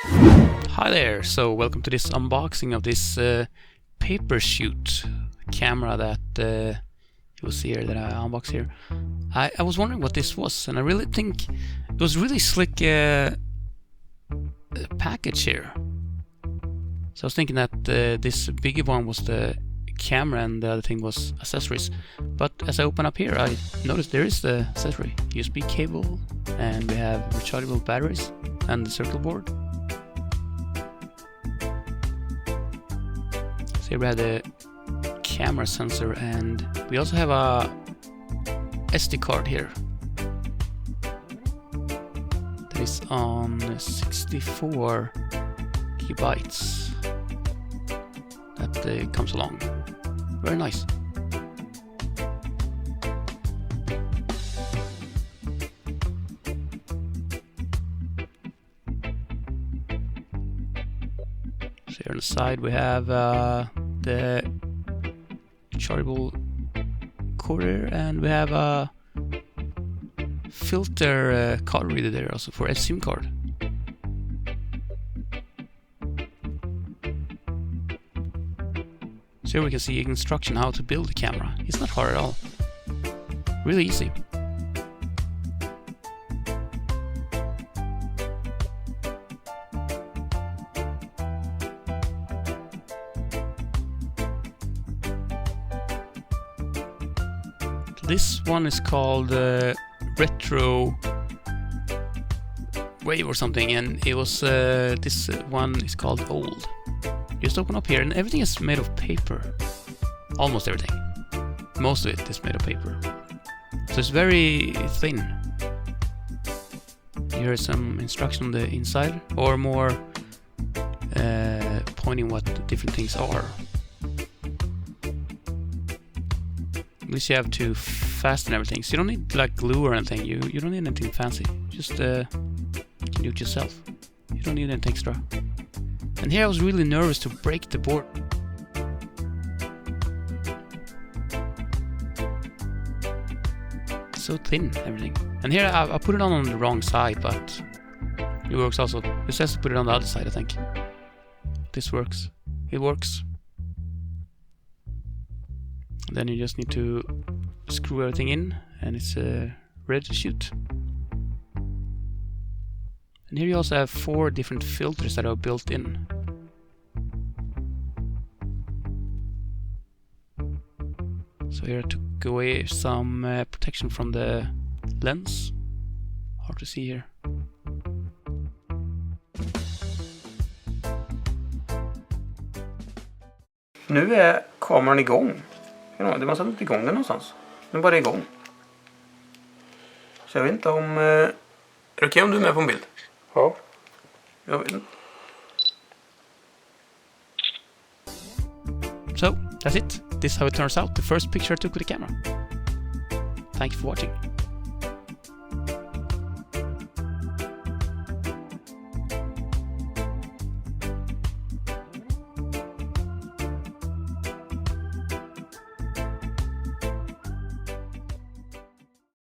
Hi there, so welcome to this unboxing of this paper shoot camera that you will see here, that I unbox here. I was wondering what this was, and I really think it was really slick package here. So I was thinking that this bigger one was the camera and the other thing was accessories. But as I open up here, I noticed there is the accessory, USB cable, and we have rechargeable batteries and the circle board. So here we have the camera sensor, and we also have a SD card here that is on 64 gigabytes that comes along. Very nice. So here on the side we have the chargeable cord, and we have a filter card reader there also for a SIM card. So here we can see instruction how to build the camera. It's not hard at all. Really easy. This one is called RetroWave or something, and it was this one is called Old. Just open up here, and everything is made of paper. Almost everything. Most of it is made of paper. So it's very thin. Here is some instruction on the inside, or more pointing what the different things are. At least you have to fasten everything. So you don't need like glue or anything. You don't need anything fancy. Just you can do it yourself. You don't need anything extra. And here I was really nervous to break the board. So thin, everything. And here I put it on the wrong side, but it works also. It says to put it on the other side, I think. This works. It works. And then you just need to screw everything in, and it's ready to shoot. And here you also have 4 different filters that are built in. So here I took away some protection from the lens. Hard to see here. Nu är kameran igång. Det måste ha varit igång den någonstans. Nu bara är igång. Så jag vet inte om... Är det okej om du är med på en bild? Ja. Jag vet inte. So, that's it. This is how it turns out. The first picture I took with the camera. Thank you for watching.